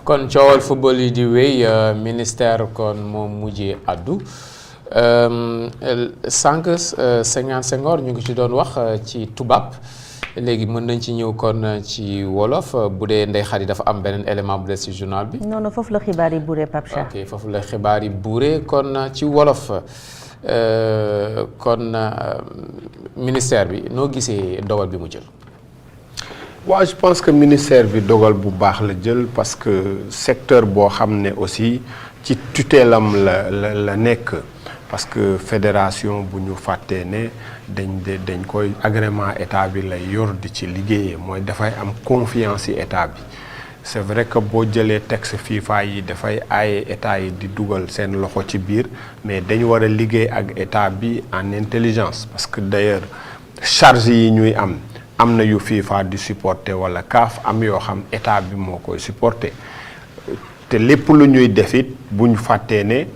kon coowal football yi di wéy ministère kon moom mujjee addu sànq 50 Senghor ñu ngi ci doon wax ci tubaab léegi mën nañ ci ñëw kon ci wolof bu dee Ndeye Khady dafa am beneen élément bu des ci journal bi. non foofu la xibaar yi buuree Pape Cheikh. ok foofu la xibaar yi buuree kon ci wolof kon ministère bi noo gisee dogal bi mu jël. waaw je pense que ministère bi dogal bu baax la jël parce que secteur boo xam ne aussi ci tutelam la nekk parce que fédération bu ñu fàttee ne dañ koy agrément état bi lay yor di ci liggéeyee mooy dafay am confiance ci état bi c'est vrai que boo jëlee texte FIFA yi dafay aaye état yi di dugal seen loxo ci biir mais dañu war a liggéey ak état bi en intelligence parce que d'ailleurs charge yi ñuy am na yu FIFA di supporter wala CAF am yoo xam état bi moo koy supporter te lépp lu ñuy def it bu ñu fàttee ne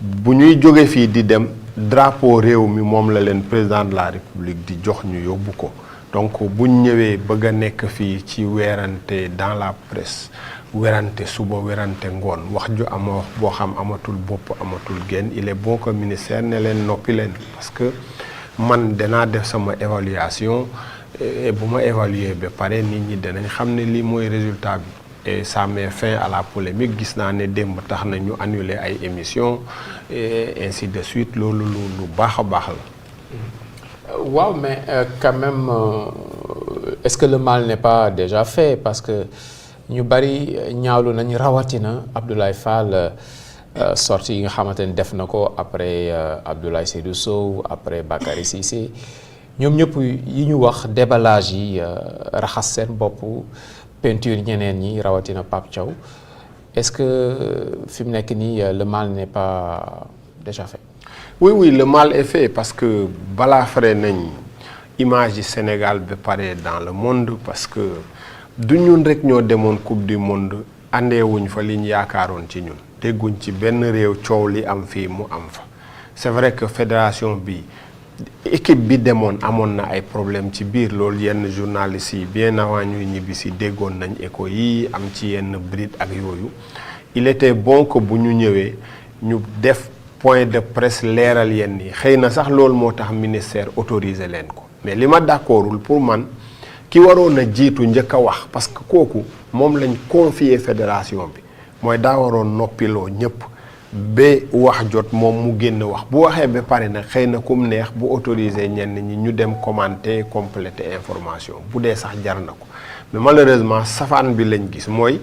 bu ñuy jóge fii di dem drapeau réew mi moom la leen président de la république di jox ñu yóbbu ko donc buñ ñëwee bëgg a nekk fii ci weerante dans la presse werante suba werante ngoon wax ju ama wax boo xam amatul bopp amatul genn il est bon que ministère ne leen noppi leen parce que man danaa def sama évaluation bu ma évaluer ba pare nit ñi danañ xam ne lii mooy résultat bi et ça met fin à la polémique gis naa ne démb tax na ñu annuler ay émissions et ainsi de suite loolu lu baax a baax la. waaw mais quand même est-ce que le mal n'est pas déjà fait parce que ñu bari ñaawlu nañ rawatina Abdoulaye Fall sortie yi nga xamante ne def na ko après Abdoulaye Seydou Sow après Bakary Cissé ñoom ñëpp yi ñu wax déballage yi raxas seen bopp peinture ñeneen ñi rawatina Pape Thiaw est-ce que fi mu nekk nii le mal n'est pas déjà fait. oui le mal est fait parce que balaafare nañ image yi Sénégal ba pare dans le monde parce que du ñun rek ñoo demoon coupe du monde àndeewuñ fa liñ yaakaaroon ci ñun dégguñ ci benn réew coow li am fii mu am fa c'est vrai que fédération bi équipe bi demoon amoon na ay problème ci biir loolu yenn journalistes yi bien avant ñuy ñibbi si déggoon nañ écho yi am ci yenn bride ak yooyu il était bon que bu ñu ñëwee ñu def point de presse leeral yenn yi xëy na sax loolu moo tax ministère autorisé leen ko mais li ma d'accordul pour man ki waroon a jiitu njëkk a wax parce que kooku moom lañ confier fédération bi mooy daa waroon noppiloo ñëpp ba wax jot moom mu génn wax bu waxee ba pare nag xëy na kum neex bu autorisé ñenn ñi ñu dem commenter compléter information bu dee sax jar na ko mais malheureusement safaan bi lañ gis mooy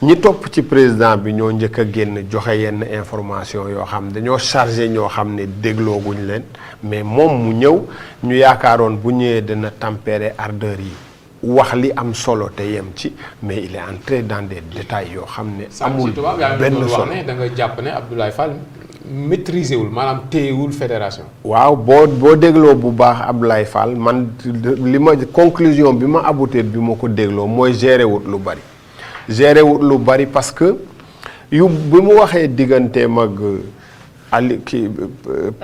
ñi topp ci président bi ñoo njëkk a génn joxe yenn information yoo xam dañoo chargé ñoo xam ne déglooguñ leen mais moom mu ñëw ñu yaakaaroon bu ñëwee dina tempérer ardeur yi wax li am solo te yem ci mais il est entré dans des détails yoo xam ne amul benn solo da nga jàpp ne Abdoulaye Fall maîtriser wul maanaam téyewul fédération. waaw boo dégloo bu baax Abdoulaye Fall man li ma conclusion bi ma abouté bi ma ko dégloo mooy gérer wut lu bari parce que yu bi mu waxee digganteem ak Ali kii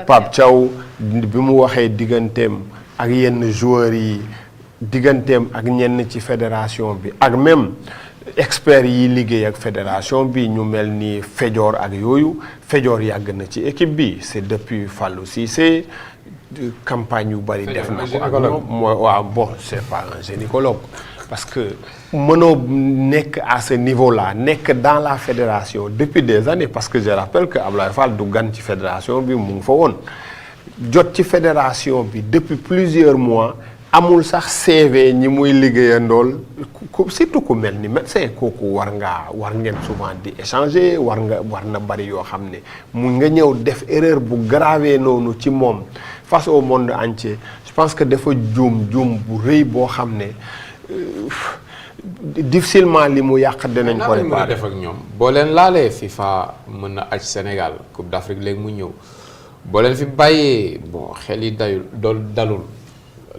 Pape Thiaw bi mu waxee digganteem ak yenn joueurs yi digganteem ak ñenn ci fédération bi ak même experts yi liggéey ak fédération bi ñu mel ni Fejoor ak yooyu Fejoor yàgg na ci équipe bi c'est depuis Fallou Cissé campagne yu bari def na ko ak ñoom mooy waaw bon c'est pas un gynécologue parce que mënoo nekk à ce niveau-là nekk dans la fédération depuis des années parce que je rappelle que Abdoulaye Fall du gan ci fédération bi mu ngi fa woon jot ci fédération bi depuis plusieurs mois amul sax CV ñi muy liggéeyandool surtout ku mel ni médecin kooku war ngeen souvent di échanger war na bari yoo xam ne mu nga ñëw def erreur bu grave noonu ci moom face au monde entier je pense que dafa juum bu rëy boo xam ne difficilement li mu yàq dinañ ko réparer. mën a def ak ñoom boo leen laalee FIFA mën na aj Sénégal Coupe d'Afrique léegi mu ñëw boo leen fi bàyyee bon xel yi dalul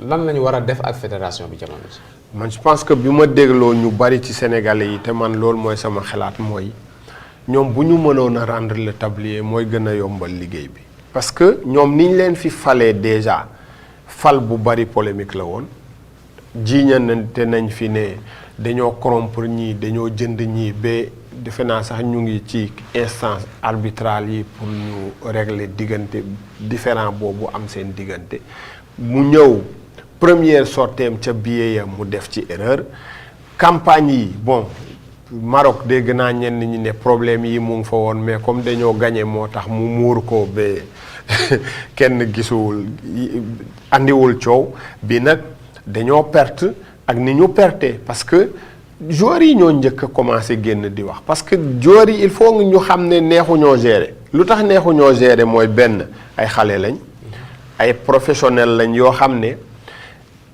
lan lañu war a def ak fédération bi jamono ji. man je pense que bi ma dégloo ñu bari ci Sénégalais yi te man loolu mooy sama xalaat mooy ñoom bu ñu mënoon a rendre le tablier mooy gën a yombal liggéey bi. parce que ñoom niñ leen fi falee déjà fal bu bari polémique la woon jiiñante nañ fi ne dañoo corrompre ñii dañoo jënd ñii ba defe naa sax ñu ngi ci instance arbitrale yi pour ñu régler diggante différent boobu am seen diggante mu ñëw première sorteem ca billet ya mu def ci erreur campagne yi bon Maroc dégg naa ñenn ñi ne problème yi mu ngi fa woon mais comme dañoo gagné moo tax mu muur ko ba kenn gisuwul andiwul coow bi nag dañoo perte ak ni ñu perte parce que joueurs yi ñoo njëkk a commencé génn di wax parce que joueurs yi il faut nga ñu xam ne neexuñoo gérer lu tax neexuñoo gérer mooy benn ay xale lañ ay professionnels lañ yoo xam ne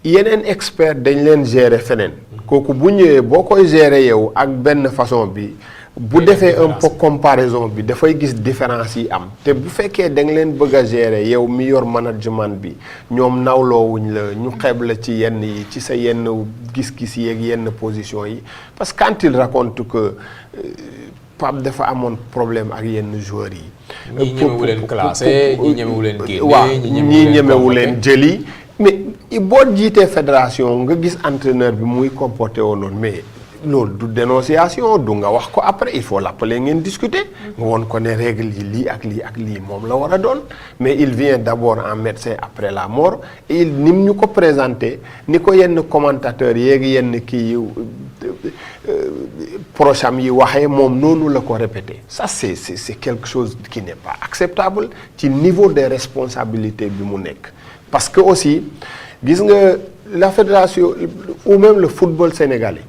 yeneen expert dañ leen gérer feneen kooku bu ñëwee boo koy gérer yow ak benn façon bi bu defee un peu comparaison bi dafay gis différence yi am te bu fekkee da nga leen bëgg a gérer yow mi yor management bi ñoom nawloowuñ la ñu xeeb la ci yenn yi ci sa yenn gis-gis yi ak yenn position yi parce que quand il raconte que Pape dafa amoon problème ak yenn joueurs yi. ñii ñemewu leen classé ñii ñemewu leen génne waaw ñii ñemewu leen jëli mais boo jiitee fédération nga gis entraîneur bi muy comporté woon noonu mais loolu du dénonciation du nga wax ko après il faut l'appeler ngeen discuter nga woon ko ne règle yi lii ak lii moom la war a doon mais il vient d'abord en médecin après la mort et ni mu ñu ko présenté ni ko yenn commentateurs yeeg yenn kii proche am yi waxee moom noonu la ko répété ça c'est quelque chose qui n'est pas acceptable ci niveau des responsabilités bi mu nekk parce que aussi gis nga la fédération ou même le football sénégalais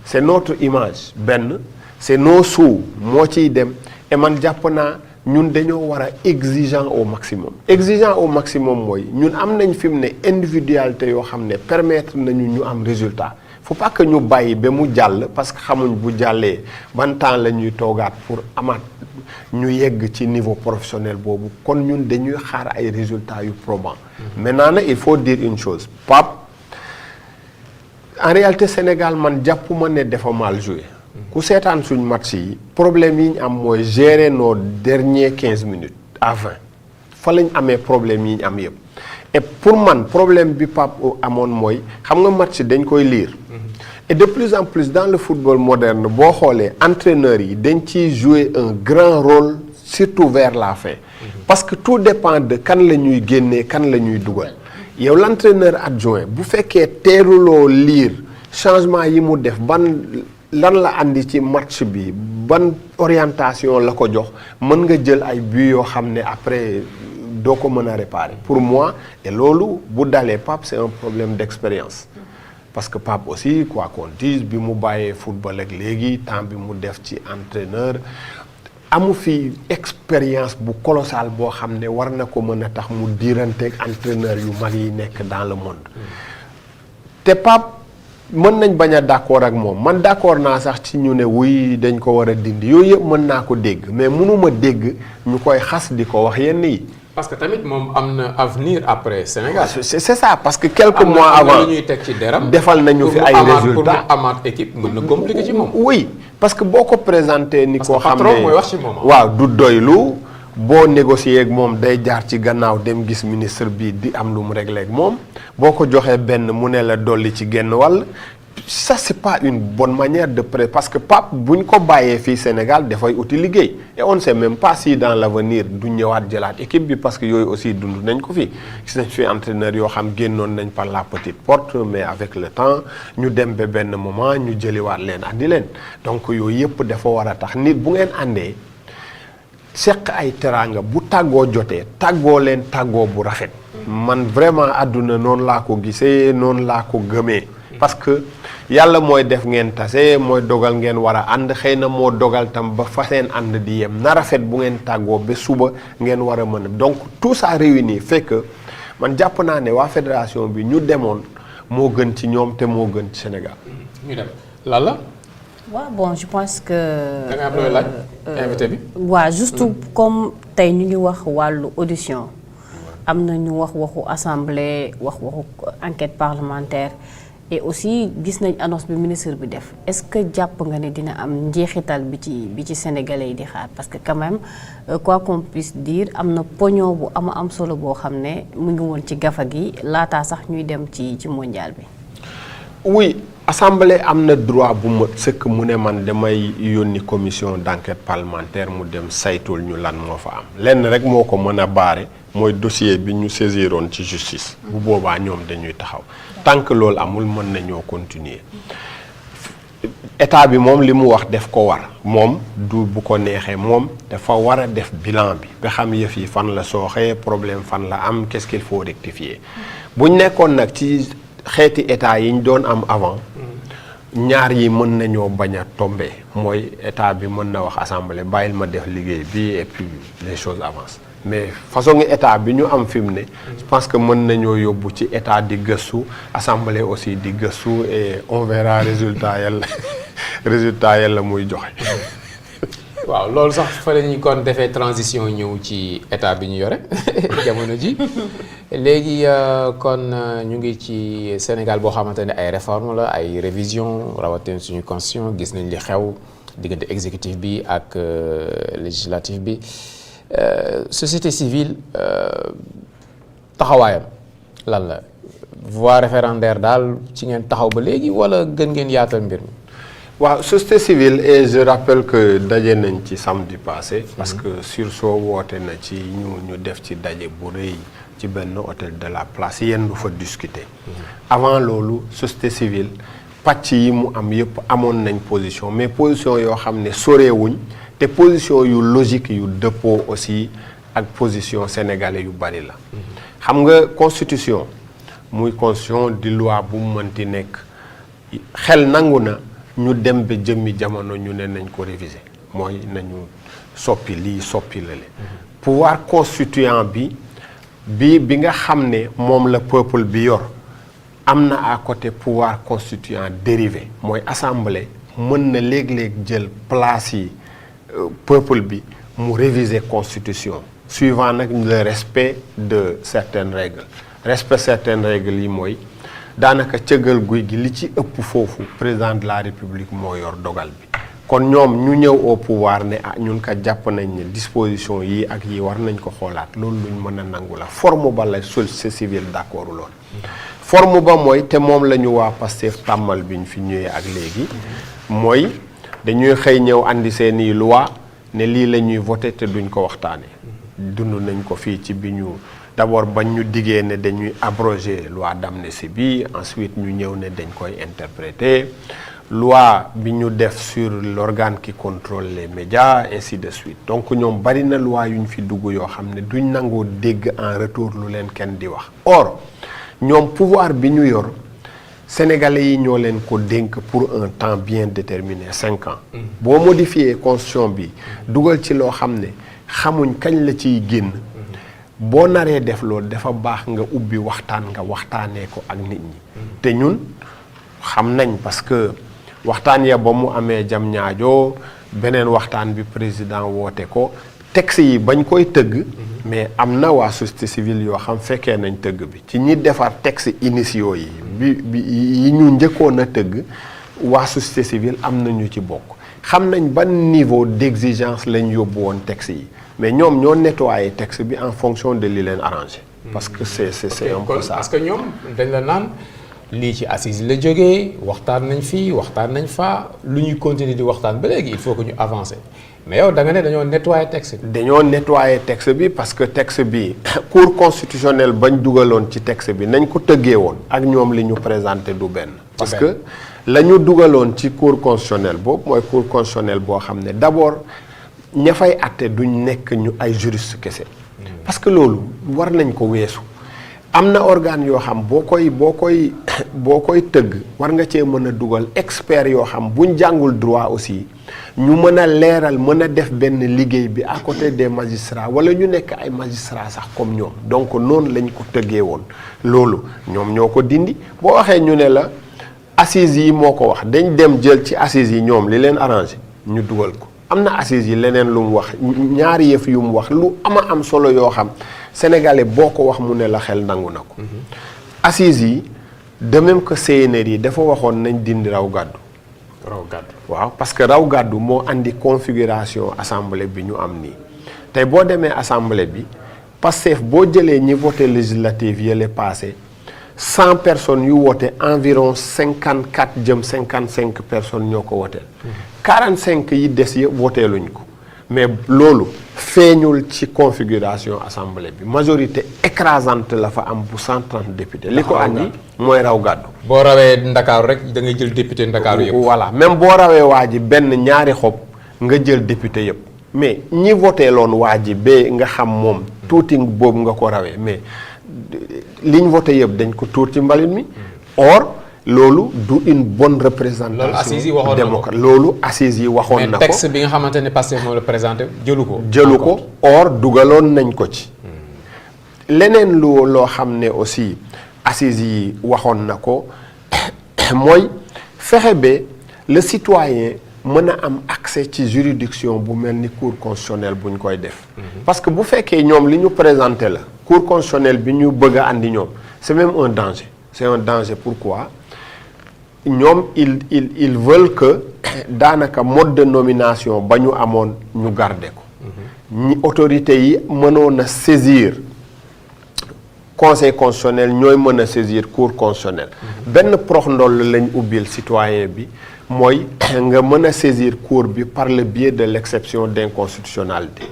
c'est notre image benn c'est nos sous moo ciy dem et man jàpp naa ñun dañoo war a exigeant au maximum mooy ñun am nañ fi mu ne individualité yoo xam ne permettre nañu ñu am résultat faut pas que ñu bàyyi ba mu jàll parce que xamuñ bu jàllee ban temps la ñuy toogaat pour amaat ñu yegg ci niveau professionnel boobu kon ñun dañuy xaar ay résultats yu probants maintenant nag il faut dire une chose Pape en réalité Sénégal man jàppuma ne dafa mal joué ku seetaan suñ match yi problème yi ñu am mooy gérer nos derniers 15 minutes à 20 fa lañ amee problème yi ñu am yëpp et pour man problème bi Pape amoon mooy xam nga match dañ koy lire et de plus en plus dans le football moderne boo xoolee entraîneurs yi dañ ciy jouer un grand rôle surtout vers la fin parce que tout dépend de kan la ñuy génnee kan la ñuy dugal yow l'entraîneur adjoint bu fekkee teeruloo lire changement yi mu def ban lan la andi ci match bi ban orientation la ko jox mën nga jël ay buts yoo xam ne après doo ko mën a réparer pour moi et loolu bu dalee Pape c'est un problème d'expérience parce que Pape aussi quoi qu'on dise bi mu bàyyee football ak léegi temps bi mu def ci entraîneur amu fi expérience bu colossale boo xam ne war na ko mën a tax mu diiranteeg entraîneur yu mag yi nekk dans le monde te Pape mën nañ bañ a d'accord ak moom man d'accord naa sax ci ñu ne wuy dañ ko war a dindi yooyu yëpp mën naa ko dégg mais mënuma dégg ñu koy xas di ko wax yenn yi. parce que tamit moom am na avenir après Sénégal. c'est ça parce que quelques mois avant ñuy teg ci deram defal nañu fi ay résultats pour mu amaat équipe mën na compliqué ci moom. oui parce que boo ko présenté ni koo xam patron mooy wax ci moom. waaw du doylu boo négocier ak moom day jaar ci gannaaw dem gis ministre bi di am lu mu réglé ak moom boo ko joxee benn mu ne la dolli ci genn wàll ça c'est pas une bonne manière de parce que Pape bu ñu ko bàyyee fii Sénégal dafay uti liggéey et on ne sait même pas si dans l'avenir du ñëwaat jëlaat équipe bi parce que yooyu aussi dund nañ ko fi gis nañ fi entraîneur yoo xam génnoon nañ par la petite porte mais avec le temps ñu dem ba benn moment ñu jëliwaat leen andi leen donc yooyu yëpp dafa war a tax nit bu ngeen àndee seq ay teraanga bu tàggoo jotee tàggoo leen tàggoo bu rafet man vraiment àdduna noonu laa ko gisee noonu laa ko gëmee parce que yàlla mooy def ngeen tase mooy dogal ngeen war a ànd xëy na moo dogal tam ba fa seen ànd di yem na rafet bu ngeen tàggoo ba suba ngeen war a mën a donc tout ça réuni fait que man jàpp naa ne waa fédération bi ñu demoon moo gën ci ñoom te moo gën ci Sénégal. ñu dem lan la. waaw bon je pense que. da nga am looy laaj invité bi. waaw juste comme tey ñu ngi wax wàllu audition am na ñu wax waxu assemblée waxu enquête parlementaire. et aussi gis nañ annonce bi ministre bi def est-ce que jàpp nga ne dina am njeexital bi ci sénégalais yi di xaar parce que quand même quoi qu'on puisse dire am na pognon bu am solo boo xam ne mu ngi woon ci gafa gi laataa sax ñuy dem ci mondial bi. oui assemblée am na droit bu ma sëkk mu ne man damay yónni commission d'enquête parlementaire mu dem saytul ñu lan moo fa am lenn rek moo ko mën a baare mooy dossier bi ñu saisiroon ci justice bu boobaa ñoom dañuy taxaw tant que loolu amul mën nañoo continuer état bi moom li mu wax def ko war moom du bu ko neexee moom dafa war a def bilan bi nga xam yëf yi fan la sooxee problème fan la am qu'est-ce qu'il faut rectifier buñ nekkoon nag ci xeeti état yi ñu doon am avant ñaar yi mën nañoo bañ a tomber mooy état bi mën na wax assemblée bàyyil ma def liggéey bi et puis les choses avancent mais façon état bi ñu am fi mu ne je pense que mën nañoo yóbbu ci état di gëstu assemblée aussi di gëstu et on verra résultat yàlla muy joxe. waaw loolu sax fa la ñuy kon defee transition ñëw ci état bi ñu yore jamono ji léegi kon ñu ngi ci Sénégal boo xamante ne ay réforme la ay révision rawatina suñu constitution gis nañ li xew diggante exécutif bi ak législatif bi société civile taxawaayam lan la voie référendaire daal ci ngeen taxaw ba léegi wala gën ngeen yaatal mbir mi. waaw société civile et je rappelle que daje nañ ci samedi passé parce que Sursaut woote na ci ñu def ci daje bu rëy ci benn hôtel de la Place yenn du fa discuter avant loolu société civile pàcc yi mu am yëpp amoon nañ position mais position yoo xam ne soreewuñ te position yu logique yu dëppoo aussi ak position sénégalais yu bari la xam nga constitution muy constitution di loi bu mu mënti nekk xel nangu na ñu dem ba jëmmi jamono ñu ne nañ ko réviser mooy nañu soppi lii soppi lale pouvoir constituant bi nga xam ne moom la peuple bi yor am na à côté pouvoir constituant dérivé mooy assemblée mën na léeg-léeg jël place yi peuple bi mu réviser constitution suivant nag le respect de certaines règles yi mooy daanaka cëgal guy gi li ci ëpp foofu président de la république moo yor dogal bi kon ñoom ñu ñëw au pouvoir ne ñun ka jàpp nañ ne disposition yi ak yi war nañ ko xoolaat loolu luñ mën a nangu la forme ba la société civile d'accord lool forme ba mooy te moom la ñu waa Pastef tàmmal bi ñu fi ñëwee ak léegi mooy dañuy xëy ñëw andi seeni loi ne lii la ñuy voté te duñ ko waxtaane dund nañ ko fii ci bi ñu d'abord bañ ñu diggee ne dañuy abroger loi d'amnistie bi ensuite ñu ñëw ne dañ koy interpréter loi bi ñu def sur l'organe qui contrôle les médias ainsi de suite donc ñoom bari na loi yu ñu fi dugg yoo xam ne duñ nangoo dégg en retour lu leen kenn di wax or ñoom pouvoir bi ñu yor sénégalais yi ñoo leen ko dénk pour un temps bien déterminé 5 ans boo modifier constitution bi dugal ci loo xam ne xamuñ kañ la ciy génn boo naree def loolu dafa baax nga ubbi waxtaan nga waxtaanee ko ak nit ñi te ñun xam nañ parce que waxtaan ya ba mu amee jam ñaajoo beneen waxtaan bi président woote ko texte yi bañ koy tëgg mais am na waa société civile yoo xam fekkee nañ tëgg bi ci ñi defar texte initiaux yi bi yi ñu njëkkoon a tëgg waa société civile am na ñu ci bokk xam nañ ban niveau d'exigence lañ yóbbu woon texte yi mais ñoom ñoo nettoyé texte bi en fonction de li leen arrangé parce que c'est un peu ça parce que ñoom dañ la naan lii ci assise la jógee waxtaan nañ fii waxtaan nañ fa lu ñuy continuer di waxtaan ba léegi il faut que ñu avancer mais yow da nga ne dañoo nettoyer texte bi. dañoo nettoyer texte bi parce que texte bi cour constitutionnelle bañ dugaloon ci texte bi nañ ko tëggee woon ak ñoom li ñu présenté du benn. parce que la ñu dugaloon ci cour constitutionnelle boobu mooy cour constitutionnelle boo xam ne d'abord ña fay àtte duñ nekk ñu ay juriste kese. parce que loolu war nañ ko weesu. am na organe yoo xam boo koy tëgg war nga cee mën a dugal expert yoo xam buñ jàngul droit aussi ñu mën a leeral mën a def benn liggéey bi à côté des magistrats wala ñu nekk ay magistrats sax comme ñoom donc noonu lañ ko tëggee woon loolu ñoom ñoo ko dindi boo waxee ñu ne la assises yi moo ko wax dañ dem jël ci assises yi ñoom li leen arrangé ñu dugal ko am na assises yi leneen lu mu wax ñaari yëf yu mu wax lu am solo yoo xam sénégalais boo ko wax mu ne la xel nangu na ko assises yi de même que CNR yi dafa waxoon nañ dindi raw gàddu waaw parce que raw gàddu moo andi configuration assemblée bi ñu am nii tey boo demee assemblée bi Pastef boo jëlee ñi voté législative yële passé 100 personnes yu woote environ 54 jëm 55 personnes ñoo ko wooteel 45 yi des yëpp wooteeluñ ko mais loolu feeñul ci configuration assemblée bi majorité écrasante la fa am bu 130 députés li ko andi mooy raw gàddu boo rawee Ndakaaru rek da ngay jël député Ndakaaru yëpp. voilà même boo rawee waa ji benn ñaari xob nga jël député yëpp mais ñi voteeloon waa ji ba nga xam moom tuuti boobu nga ko rawee mais liñ voté yëpp dañ ko tuur ci mbalit mi or loolu du une bonne représentation démocrate loolu assises yi waxoon na ko mais texte bi nga xamante ne Pastef moom la présenté jëlu ko or dugaloon nañ ko ci leneen loo xam ne aussi assises yi waxoon na ko mooy fexe ba le citoyen mën a am accès ci juridiction bu mel ni cour constitutionnelle bu ñu koy def parce que bu fekkee ñoom li ñu présenté la cour constitutionnelle bi ñu bëgg a andi ñoom c'est même un danger c'est un danger pourquoi ñoom ils veulent que daanaka mode de nomination ba ñu amoon ñu garder ko ñi autorités yi mënoon a saisir conseil constitutionnel ñooy mën a saisir cour constitutionnelle benn prox ndoll lañ ubbil citoyen bi mooy nga mën a saisir cour bi par le biais de l'exception d'inconstitutionnalité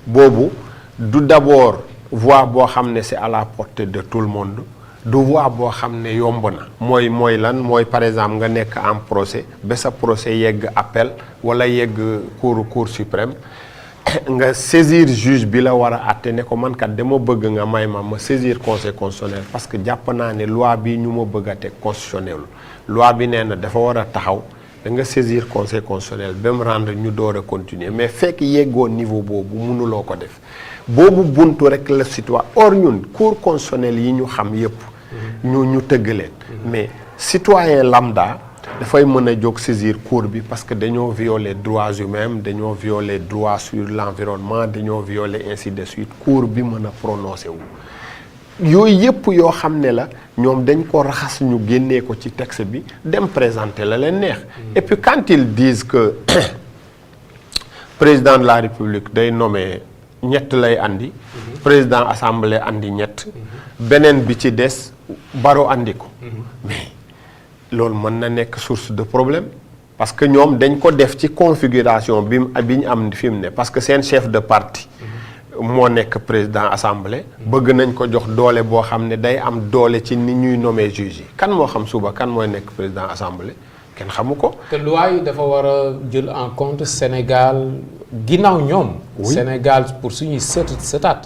boobu du d'abord voie boo xam ne c'est à la portée de tout le monde du voie boo xam ne yomb na mooy lan mooy par exemple nga nekk en procès ba sa procès yegg appel wala yegg cour suprême nga saisir juge bi la war a àtte ne ko man kat dama bëgg nga may ma saisir conseil constitutionnel parce que jàpp naa ne loi bi ñu ma bëgg a teg constitutionnel loi bi nee na dafa war a taxaw da nga saisir conseil constitutionnel ba mu rendre ñu door a continuer mais fekk yeggoo niveau boobu mënuloo ko def boobu buntu rek la citoyen or ñun cour constitutionnel yi ñu xam yépp ñu tëgg leen mais citoyen lambda dafay mën a jóg saisir cour bi parce que dañoo violer droits humains dañoo violer droits sur l'environnement dañoo violer ainsi de suite cour bi mën a prononcer wu yooyu yëpp yoo xam ne la ñoom dañ ko raxas ñu génnee ko ci texte bi dem présenter la leen neex et puis quand ils disent que président de la République day nommer ñett lay andi président assemblée andi ñett beneen bi ci des baro andi ko mais loolu mën na nekk source de problème parce que ñoom dañ ko def ci configuration bi ñu am fi mu ne parce que seen chef de parti moo nekk président assemblée bëgg nañ ko jox doole boo xam ne day am doole ci ni ñuy nommer juge yi kan moo xam suba kan mooy nekk président assemblée kenn xamu ko. te loi yi dafa war a jël en compte Sénégal ginnaaw ñoom. Sénégal pour suñuy sëtaat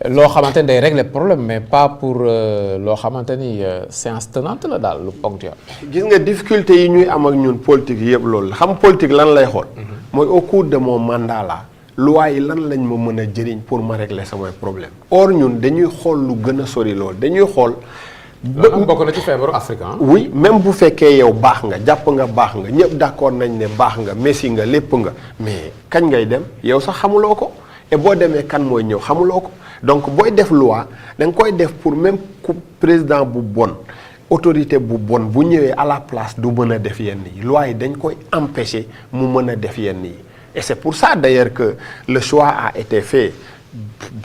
loo xamante ni day régler problème mais pas pour loo xamante ni séance tenante la daal lu ponctuel. gis nga difficulté yi ñuy am ak ñun politique yëpp loolu la xam politique lan lay xool. mooy au cours de mon mandat là. loi yi lan lañ ma mën a jëriñ pour ma régler samay problème or ñun dañuy xool lu gën a sori loolu dañuy xool. bokk na ci feebaru africain. oui même bu fekkee yow baax nga jàpp nga baax nga ñëpp d'accord nañ ne baax nga messi nga lépp nga mais kañ ngay dem yow sax xamuloo ko et boo demee kan mooy ñëw xamuloo ko donc booy def loi da nga koy def pour même ku président bu bon autorité bu bon bu ñëwee à la place du mën a def yenn yi loi yi dañ koy empêcher mu mën a def yenn yi. Et c'est pour ça d'ailleurs que le choix a été fait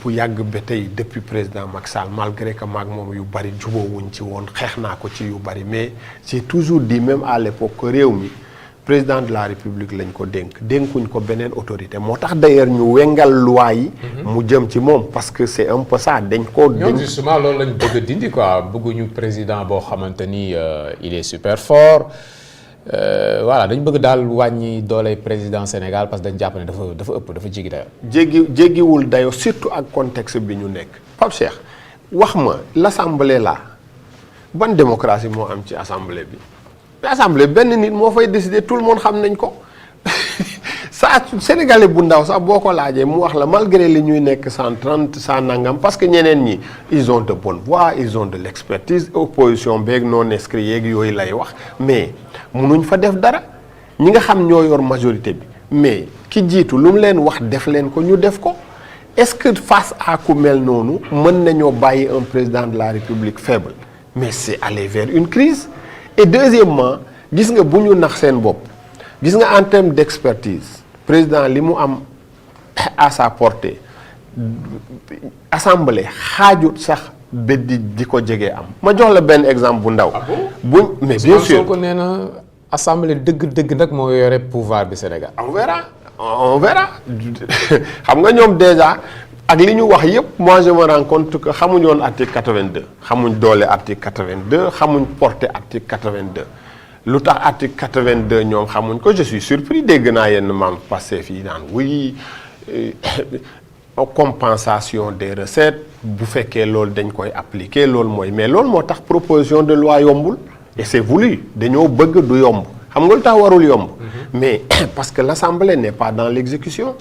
bu yàgg ba tey depuis président Macky Sall malgré que maag moom yu bari jubóowuñ ci woon xeex naa ko ci yu bari mais j'ai toujours dit même à l'époque que réew mi président de la République lañ ko dénkuñ ko beneen autorité moo tax d'ailleurs ñu wengal loi yi mu jëm ci moom parce que c'est un peu ça dañ ko ñoom justement loolu lañ bëgg a dindi quoi bëgguñu président boo xamante ni il est super fort voilà dañu bëgg daal wàññi dooley président Sénégal parce que dañ jàpp ne dafa ëpp dafa jéggi dayo jéggiwul dayo surtout ak contexte bi ñu nekk Pape Cheikh wax ma l'assemblée là ban démocratie moo am ci assemblée bi assemblée benn nit moo fay décider tout le monde xam nañ ko saa sénégalais bu ndaw sax boo ko laajee mu wax la malgré li ñuy nekk 130 100 nangam parce que ñeneen ñi ils ont de bonnes voix ils ont de l'expertise opposition beeg non inscrit yeeg yooyu lay wax mais munuñ fa def dara ñi nga xam ñoo yor majorité bi mais ki jiitu lu mu leen wax def leen ko ñu def ko est-ce que face à ku mel noonu mën nañoo bàyyi un président de la République faible mais c'est aller vers une crise et deuxièmement gis nga bu ñu nax seen bopp gis nga en termes d'expertise président li mu am à sa portée assemblée xaajut sax ba di ko jege am. ma jox la benn exemple bu ndaw. mais bien sûr Sonko nee na assemblée dëgg nag moo yore pouvoir bi Sénégal. on verra xam nga ñoom déjà ak li ñu wax yëpp moi je me rends compte que xamuñu woon article 82 xamuñ doole article 82 xamuñ portée article 82 lu tax article 82 ñoom xamuñ ko je suis surpris dégg naa yenn membres Pastef yi naan oui compensation des recettes bu fekkee loolu dañ koy appliquer loolu mooy mais loolu moo tax proposition de loi yombul et c'est voulu dañoo bëgg du yomb xam nga lu tax warul yomb mais parce que l'Assemblée n'est pas dans l'exécution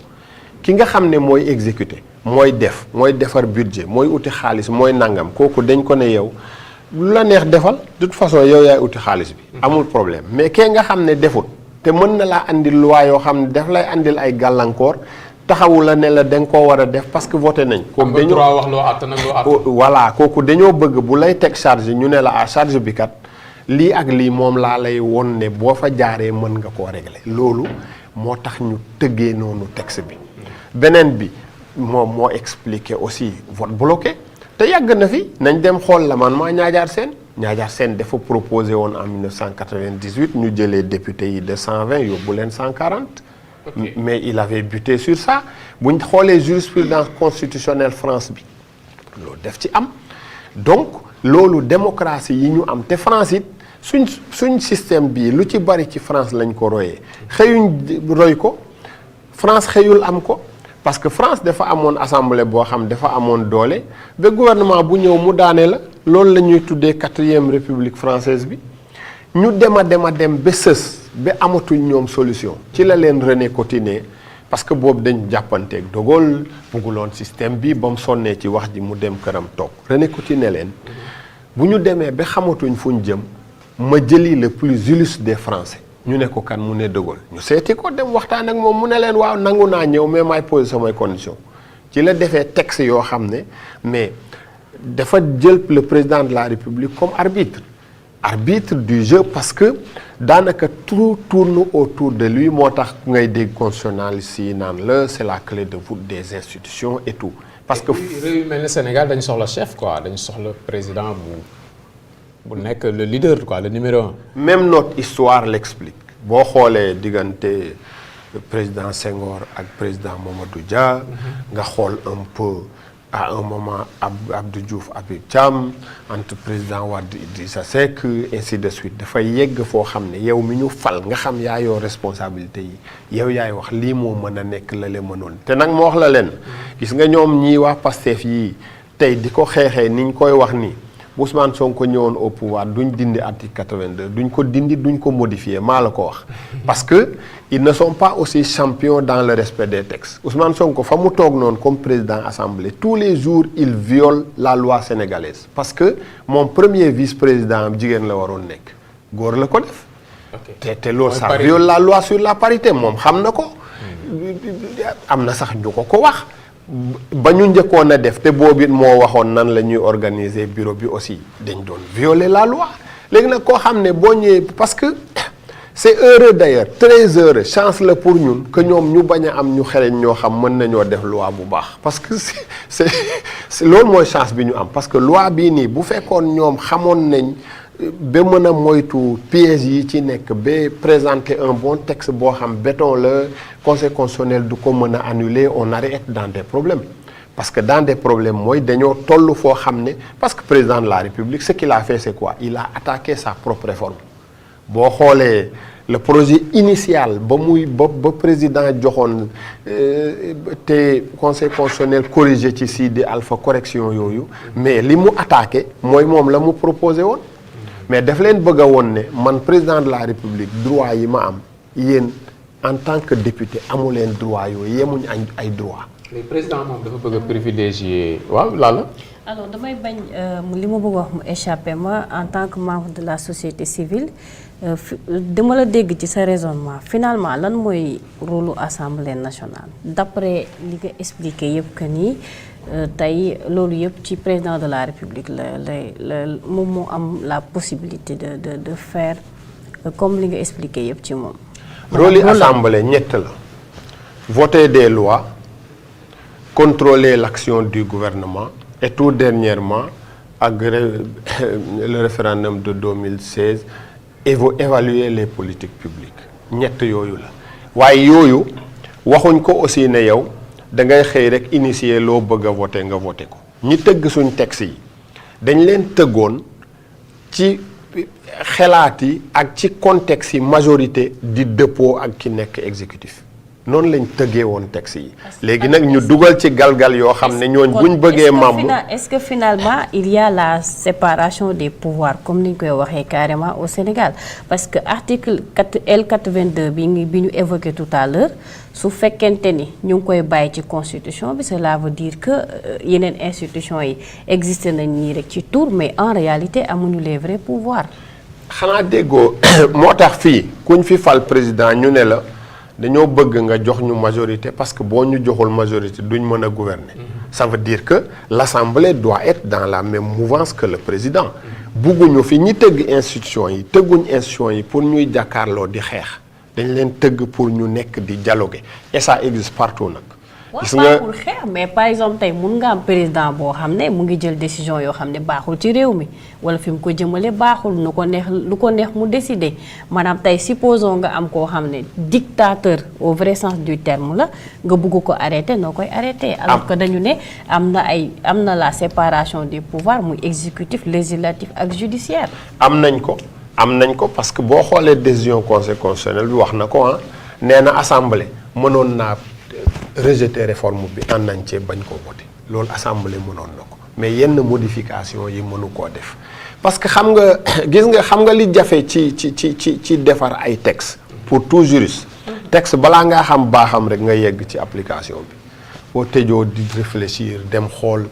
ki nga xam ne mooy exécuter mooy defar budget mooy uti xaalis mooy nangam kooku dañ ko ne yow lu la neex defal de toute façon yow yaay uti xaalis bi amul problème mais kee nga xam ne defut te mën na laa andil loi yoo xam ne daf lay andil ay gàllankoor taxawu la ne la da nga koo war a def parce que voté nañ. kooku dañoo wax loo àtt nag loo àtt. voilà kooku dañoo bëgg bu lay teg charge ñu ne la à charge bi kat lii ak lii moom laa lay won ne boo fa jaaree mën nga koo régler loolu moo tax ñu tëggee noonu texte bi. beneen bi moom moo expliqué aussi vote bloqué te yàgg na fi nañ dem xool l'amendement Niadiar Sène dafa proposé woon en 1998 ñu jëlee député yi de 120 yóbbu leen 140. Okay. Mais il avait buté sur ça bu ñu xoolee jurisprudence constitutionnelle France bi loolu def ci am donc loolu démocratie yi ñu am te France it suñ système bii lu ci bari ci France lañ ko royee xëyuñ roy ko France xëyul am ko parce que France dafa amoon assemblée boo xam dafa amoon doole ba gouvernement bu ñëw mu daane la loolu la ñuy tuddee 4e république française bi ñu dem ba sës ba amatul ñoom solution ci la leen René Cotinet parce que boobu dañ jàppanteeg De Gaulle bugguloon système bi ba mu sonnee ci wax ji mu dem këram toog René Cotinet leen bu ñu demee ba xamatuñ fu ñu jëm ma jëli le plus illustre des Français ñu ne ko kan mu ne De Gaulle ñu seeti ko dem waxtaan ak moom mu ne leen waaw nangu naa ñëw mais maay poser samay condition ci la defee texte yoo xam ne mais dafa jël le président de la République comme arbitre du jeu parce que daanaka tout tourne autour de lui moo tax ngay dégg constitutionnaliste yi naan la c'est la clé de voûte des institutions et tout parce que réew mel ne Sénégal dañu soxla chef quoi dañu soxla président bu nekk le leader quoi le numéro 1. Même notre histoire l'explique boo xoolee diggante président Senghor ak président Mamadou Dia nga xool un peu à un moment Abdou Diouf Habib Thiam entre président Wade Idrissa Seck ainsi de suite dafay yegg foo xam ne yow mi ñu fal nga xam yaa yoo responsabilité yi yow yaay wax lii moo mën a nekk la le mënoon te nag ma wax la leen gis nga ñoom ñii waa Pastef yii tey di ko xeexee niñ koy wax nii bu Ousmane Sonko ñëwoon au pouvoir duñ dindi article 82 duñ ko dindi duñ ko modifier maa la ko wax parce que ils ne sont pas aussi champions dans le respect des textes Ousmane Sonko fa mu toog noonu comme président assemblée tous les jours il viole la loi sénégalaise parce que mon premier vice-président jigéen la waroon nekk góor la ko def te loolu ça viole la loi sur la parité moom xam na ko am na sax ñu ko wax ba ñu njëkkoon a def te boobu it moo waxoon nan la ñuy organiser bureau bi aussi dañ doon violer la loi léegi nag koo xam ne boo ñëwee parce que c'est heureux d'ailleurs très heureux chance la pour ñun que ñoom ñu bañ a am ñu xereñ ñoo xam mën nañoo def loi bu baax parce que c'est loolu mooy chance bi ñu am parce que loi bii nii bu fekkoon ñoom xamoon nañ ba mën a moytu pièges yi ci nekk ba présenter un bon texte boo xam béton la conseil constitutionnel du ko mën a annuler on arrête dans des problèmes parce que dans des problèmes mooy dañoo toll foo xam ne parce que président de la République ce qu'il a fait c'est quoi il a attaqué sa propre réforme boo xoolee le projet initial ba président joxoon te conseil constitutionnel corrigé ci Sidi Alpha correction yooyu mais li mu attaqué mooy moom la mu proposé woon mais daf leen bëgg a woon ne man président de la République droit yi ma am yéen en tant que député amu leen droit yooyu yemuñ ay droit le président moom dafa bëgg a privilégier waaw lala alors damay bañ li ma bëgg wax mu échappé ma en tant que membre de la société civile dama la dégg ci sa raisonnement finalement lan mooy rôle assemblée nationale d'après li nga expliqué yëpp que nii tey loolu yëpp ci président de la République la moom moo am la possibilité de faire comme li nga expliqué yëpp ci moom. rôle yi assemblée ñett la voter des lois contrôler l'action du gouvernement et tout dernièrement ak le référendum de 2016 évaluer les politiques publiques ñett yooyu la waaye yooyu waxuñ ko aussi ne yow da ngay xëy rek initier loo bëgg a voter nga voter ko ñi tëgg suñ texte yi dañ leen tëggoon ci xelaat yi ak ci contexte yi majorité di dëppoo ak ki nekk exécutif noonu lañ tëggee woon texte yi léegi nag ñu dugal ci galgal yoo xam ne ñooñ buñ bëggee membre est-ce que finalement il y a la séparation des pouvoirs comme ni ñu koy waxee carrément au Sénégal parce que article L82 bi ñu évoqué tout à l'heure su fekkente ni ñu ngi koy bàyyi ci constitution bi cela veut dire que yeneen institutions yi existé nañ nii rek ci tour mais en réalité amuñu les vrais pouvoirs. xanaa déggoo moo tax fii kuñ fi fal président ñu ne la dañoo bëgg nga jox ñu majorité parce que boo ñu joxul majorité duñ mën a gouverner. Ça veut dire que l'Assemblée doit être dans la même mouvance que le président. bugguñu fi ñi tëgg institution yi tëgguñ institution yi pour ñuy jàkkaarloo di xeex dañ leen tëgg pour ñu nekk di dialoguer et ça existe partout nag. gis nga pour xeex mais par exemple tey mun nga am président boo xam ne mu ngi jël décision yoo xam ne baaxul ci réew mi wala fi mu ko jëmale baaxul lu ko neex mu décider maanaam tey supposons nga am koo xam ne dictateur au vrai sens du terme la nga bugg ko arrêter noo koy arrêter. alors que dañu ne am na la séparation des pouvoirs muy exécutif législatif ak judiciaire. am nañ ko parce que boo xoolee décision conseil constitutionnel bi wax na ko nee na assemblée mënoon naa rejeter réforme bi en entier bañ koo voté loolu assemblée mënoon na ko mais yenn modification yi mënu koo def parce que xam nga li jafe ci defar ay texte pour tout juriste texte balaa ngaa xam baaxam rek nga yegg ci application bi boo tëjoo di réfléchir dem xool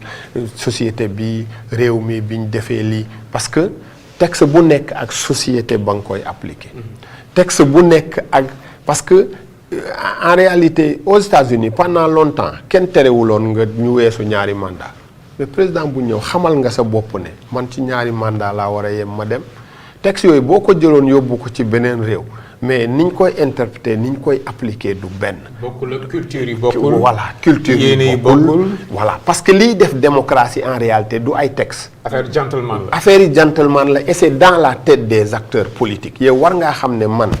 société bi réew mi biñ defee lii parce que texte bu nekk ak société ba nga koy appliquer texte bu nekk ak parce que en réalité aux États-Unis pendant longtemps kenn terewuloon nga ñu weesu ñaari mandat mais président bu ñëw xamal nga sa bopp ne man ci ñaari mandat laa war a yem ma dem texte yooyu boo ko jëloon yóbbu ko ci beneen réew mais niñ koy interpréter niñ koy appliquer du benn. bokkul culture yi bokkul. voilà culture yi bokkul voilà parce que liy def démocratie en réalité du ay texte. affaire gentleman la. affaire yi gentleman la et c'est dans la tête des acteurs politiques yow war ngaa xam ne man.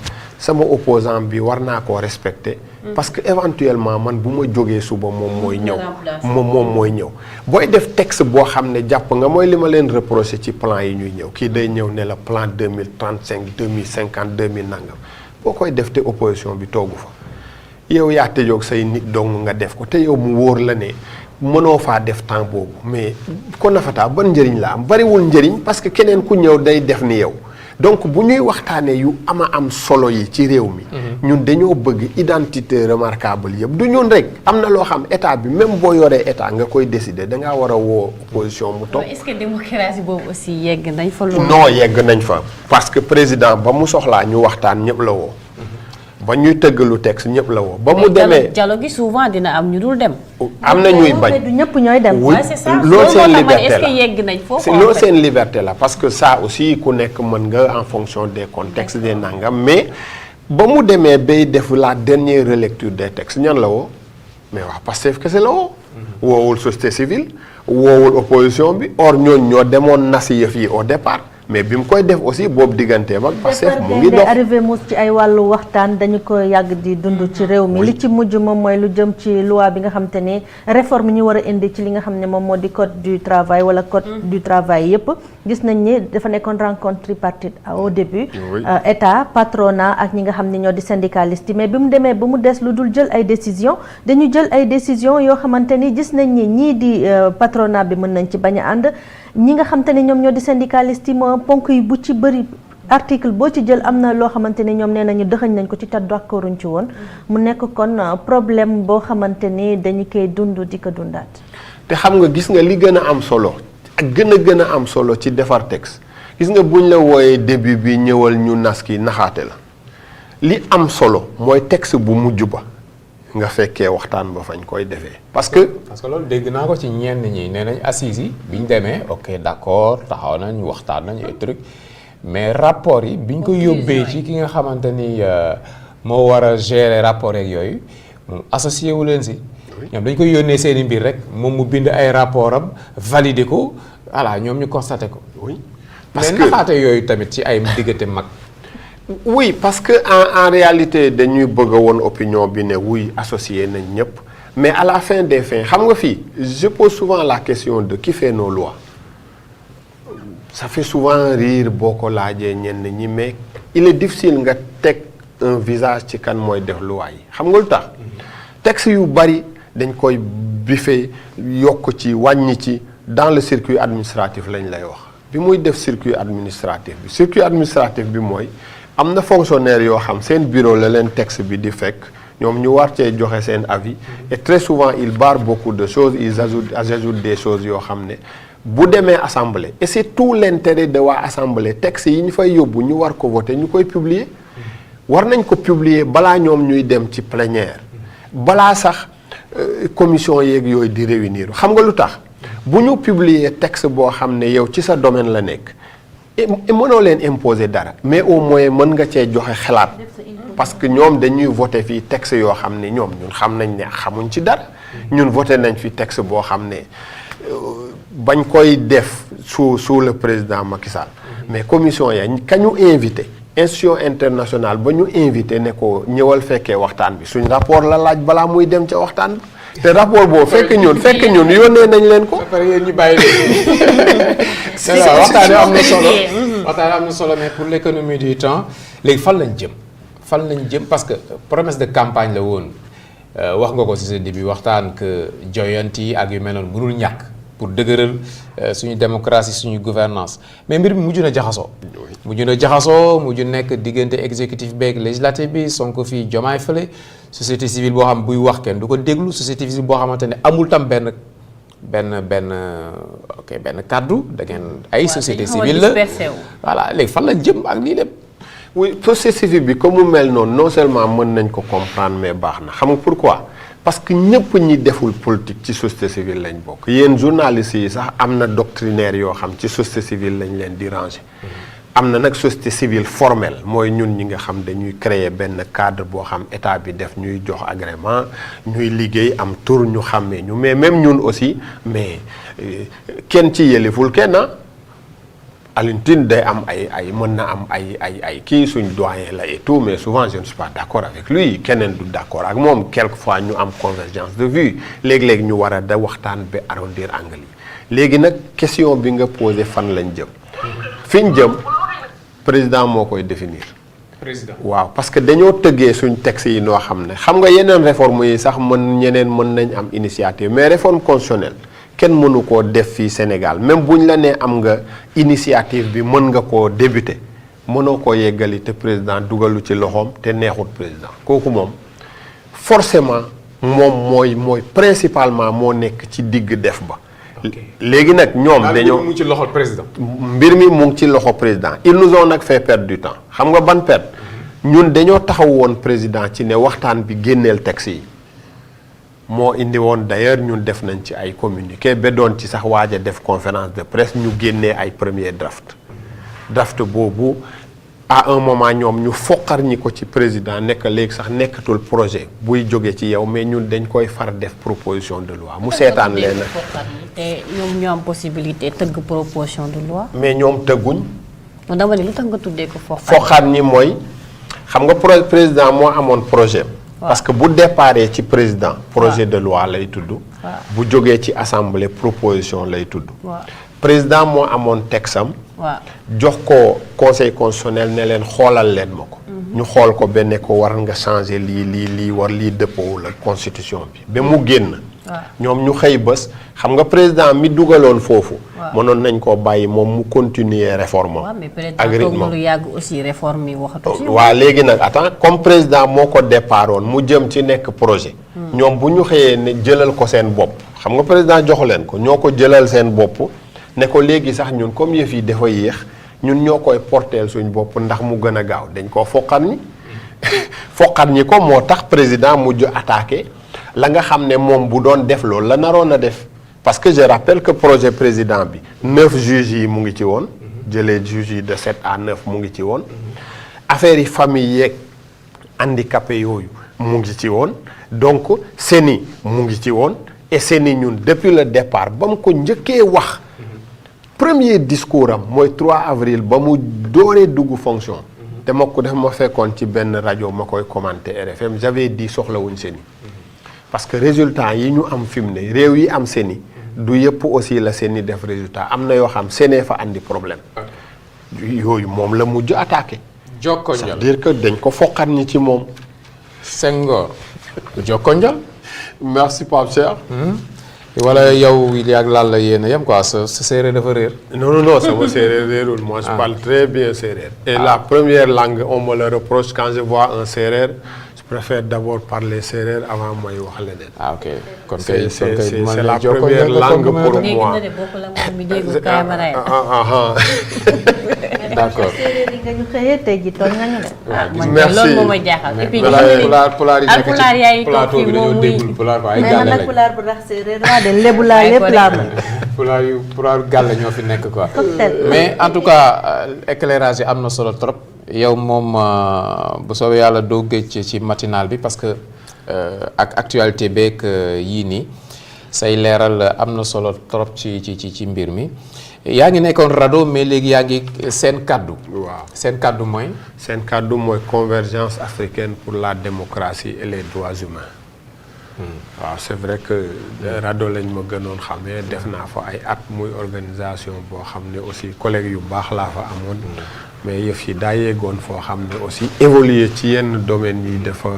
sama opposant bi war naa koo respecter parce que éventuellement man bu ma jógee suba moom mooy ñëw booy def texte boo xam ne jàpp nga mooy li ma leen reproché ci plan yi ñuy ñëw kii day ñëw ne la plan 2035 2050 2000 nangam boo koy def te opposition bi toogu fa yow yaa tëjoog say nit dong nga def ko te yow mu wóor la ne mënoo faa def temps boobu mais kon na fa taa ban njëriñ la am bariwul njëriñ parce que keneen ku ñëw day def ni yow donc bu ñuy waxtaanee yu am solo yi ci réew mi. ñun dañoo bëgg identité remarquable yëpp du ñun rek am na loo xam état bi même boo yoree état nga koy décider da ngaa war a woo opposition mu toog. est-ce que démocratie boobu aussi yegg nañ fa. loolu non yegg nañ fa parce que président ba mu soxlaa ñu waxtaan ñëpp la woo. ba ñuy tëggalu texte ñëpp la woo. ba mu demee dialogue gi souvent dina am ñu dul dem. am na ñuy bañ du ñëpp ñooy dem. oui c'est ça loolu seen liberté est-ce la que yegg nañ foofu loolu seen liberté la parce que ça aussi ku nekk mën nga en fonction des contextes des nangam mais ba mu demee bay def la dernière relecture des textes ñan la woo mais wax Pastef kese la woo. woowul société civile woowul opposition bi or ñooñ ñoo demoon nasi yëf yi au départ. mais bi mu koy def aussi boobu digganteem ak Pastef mu ngi dox arrivé mus ci ay wàllu waxtaan dañu ko yàgg di dund ci réew mi li ci mujj moom mooy lu jëm ci loi bi nga xam te ne réforme ñu war a indi ci li nga xam ne moom moo di code du travail wala code du travail yépp gis nañ ni dafa nekkoon rencontre tripartite au début état patronat ak ñi nga xam ne ñoo di syndicaliste mais bi mu demee ba mu des lu dul jël ay décision dañu jël ay décision yoo xamante ni gis nañ ni ñii di patronat bi mën nañ ci bañ a ànd ñi nga xam te ne ñoom ñoo di syndicaliste yi moo ponk yi bu ci bëri article boo ci jël am na loo xamante ne ñoom nee nañu dëxañ nañ ko ci te d'accorduñ ci woon mu nekk kon problème boo xamante ni dañu koy dund di ko dundaat. te xam nga gis nga li gën a am solo ak gën a am solo ci defar texte gis nga buñ la wooyee début bi ñëwal ñu nas ki naxaate la li am solo mooy texte bu mujj ba. nga fekkee waxtaan ba fañ koy defee parce que loolu dégg naa ko ci ñenn ñi nee nañ assises yi biñ demee ok d'accord taxaw nañ waxtaan nañ ay truc mais rapport yi biñ ko yóbbee ci ki nga xamante ni moo war a gérer rapport yeeg yooyu moom associé wu leen si ñoom dañ koy yónnee seen i mbir rek moom mu bind ay rapport am valider ko voilà ñoom ñu constaté ko. oui parce que mais naxaate yooyu tamit ci ay diggante mag. oui parce que en réalité dañuy bëgg a woon opinion bi ne wuy associé nañ ñëpp mais à la fin des fins xam nga fii je pose souvent la question de qui fait nos lois ça fait souvent rire boo ko laajee ñenn ñi mais il est difficile nga teg un visage ci kan mooy def loi yi xam nga lu tax texte yu bari dañ koy bifee yokk ci wàññi ci dans le circuit administratif lañ lay wax bi muy def circuit administratif bi mooy am na fonctionnaire yoo xam seen bureau la leen texte bi di fekk ñoom ñu war cee joxe seen avis et très souvent ils barrent beaucoup de choses ils ajoutent des choses yoo xam ne bu demee assemblée et c'est tout l'intérêt de waa assemblée texte yi ñu fay yóbbu ñu war ko voter ñu koy publier war nañ ko publier balaa ñoom ñuy dem ci plénière balaa sax commission yeeg yooyu di réunir xam nga lu tax bu ñu publier texte boo xam ne yow ci sa domaine la nekk mënoo leen imposer dara mais au moins mën nga cee joxe xalaat parce que ñoom dañuy voter fii texte yoo xam ne ñoom ñun xam nañ ne xamuñ ci dara ñun voter nañ fi texte boo xam ne bañ koy def sous le président Macky Sall mais commission ya kañu invité institution internationale ba ñu invité ne ko ñëwal fekkee waxtaan bi suñ rapport la laaj balaa muy dem ca waxtaan bi te rapport boobu fekk ñun yónnee nañ leen ko. après yéen ñu bàyyi leen. c'est ça waxtaan am na solo waxtaan am na solo mais pour l'économie du temps léegi fan lañ jëm parce que promesse de campagne la woon wax nga ko ci sa début waxtaan que joyanti ak yu mel noonu mënul ñàkk pour dëgëral suñu démocratie suñu gouvernance mais mbir mi mujj na jaxasoo mujj nekk diggante exécutif beeg législatif bi Sonko fii Diomaye fële société civile boo xam buy wax kenn du ko déglu société civile boo xamante ne amul tam benn kàddu da ngeen ay société civile la voilà léegi fan lañ jëm ak lii lépp. oui société civile bi comme mu mel noonu non seulement mën nañ ko comprendre mais baax na xam nga pourquoi parce que ñëpp ñi deful politique ci société civile lañ bokk yéen journalistes yi sax am na doctrinaire yoo xam ci société civile lañ leen di ranger. am na nag société civile formelle mooy ñun ñi nga xam dañuy créer benn cadre boo xam état bi def ñuy jox agrément ñuy liggéey am tur ñu xàmmee ñu mais même ñun aussi mais kenn ci yeliful kenn Alioune Tine day am ay mën na am ay kii suñ doyen la et tout mais souvent je ne suis pas d'accord avec lui keneen du d'accord ak moom quelquefois ñu am convergence de vue léeg-léeg ñu war a da waxtaan ba arrondir angle yi léegi nag question bi nga posé fan lañ jëm fi ñu jëm président moo koy définir. président waaw parce que dañoo tëggee suñ texte yi noo xam ne xam nga yeneen réforme yi sax ñeneen mën nañ am initiative mais réforme constitutionnelle kenn mënu koo def fii Sénégal même buñ la nee am nga initiative bi mën nga koo débuter mënoo koo yeggali te président dugalu ci loxoom te neexut président kooku moom forcément moom mooy principalement moo nekk ci digg def ba. léegi nag ñoom dañoo mu ngi ci loxo président. mbir mi mu ngi ci loxo président ils nous ont nag fait perdre du temps xam nga ban perte ñun dañoo taxaw woon président ci ne waxtaan bi génneel texte yi moo indi woon d'ailleurs ñun def nañ ci ay communiqué ba doon ci sax waaj a def conférence de presse ñu génnee ay premier draft boobu à un moment ñoom ñu foqar ñi ko ci président nekk léegi sax nekkatul projet buy jóge ci yow mais ñun dañ koy far def proposition de loi mu seetaan leen te ñoom ñu am possibilité tëgg proposition de loi. mais ñoom tëgguñ. non dama ne lu tax nga tuddee ko foqar ñi mooy xam nga président moo amoon projet. parce que bu déparé ci président. projet de loi lay tudd. bu jógee ci assemblée proposition lay tudd. président moo amoon texam. jox ko conseil constitutionnel ne leen xoolal leen ma ko. ñu xool ko ba ne ko war nga changer lii dëppoo la constitution bi ba mu génn. ñoom ñu xëy bés xam nga président mi dugaloon foofu. mënoon nañ koo bàyyi moom mu continuer réforme ak rythme lu yàgg aussi réforme yi waxatu ci. waaw léegi nag attends comme président moo ko départoon mu jëm ci nekk projet. ñoom bu ñu xëyee ne jëlal ko seen bopp xam nga président joxu leen ko ñoo ko jëlal seen bopp. ne ko léegi sax ñun comme yëf yi dafa yéex ñun ñoo koy porteel suñ bopp ndax mu gën a gaaw dañ koo foqat ñi ko moo tax président mujj attaqué la nga xam ne moom bu doon def loolu la naroon a def parce que je rappelle que projet président bi 9 juges yi mu ngi ci woon jëlee juges yi de 7 à 9 mu ngi ci woon affaire yi famille yeeg handicapé yooyu mu ngi ci woon donc CENI mu ngi ci woon et CENI ñun depuis le départ ba mu ko njëkkee wax premier discours am mooy 3 avril ba mu dooree dugg fonction. te ma ko def ma fekkoon ci benn rajo ma koy commenter RFM j'avais dit soxlawuñ Séni parce que résultat yi ñu am fi mu ne réew yi am Séni du yëpp aussi la Séni def résultat am na yoo xam Séné fa andi problème. yooyu moom la mujj attaqué. Jokkonjal c'est-à-dire que dañ ko foqat ñi ci moom. Senghor Jokkonjal. merci Pape Cheikh. wala yow yaag laal la yéen a yem quoi sa séeréer dafa réer. non sama séeréer réerul moi je parle très bien séeréer. et la première langue on me le reproche quand je vois un séeréer je préfère d'abord parler séeréer avant may wax leneen. ah ok kon kay c'est la première langue pour moi. d'accord. séeréer yi nga ñu xëyee tey ji tooñ nga ñu de. merci loolu moo ma jaaxal. et puis pulaar yi nekk ci plateau bi dañoo déggul pulaar ay mais man gàlle nag lañ. pulaar bu rax séeréer laa de lébu laa lépp laa mën. pulaar gàlle ñoo fi nekk quoi. cocktail. mais en tout cas éclairage yi am na solo trop. yow moom bu soobee yàlla doo gëj ci matinal bi parce que ak actualité beeg yii nii say leeral am na solo trop ci mbir mi. yaa ngi nekkoon RADDHO mais léegi yaa ngi seen kàddu. waaw seen kàddu mooy. seen kàddu mooy convergence africaine pour la démocratie et les droits humains. waaw c'est vrai que RADDHO lañ ma gënoon xamee def naa fa ay at muy organisation boo xam ne aussi collègues yu baax laa fa amoon. mais yëf yi daa yeggoon foo xam ne aussi évoluer ci yenn domaines yi dafa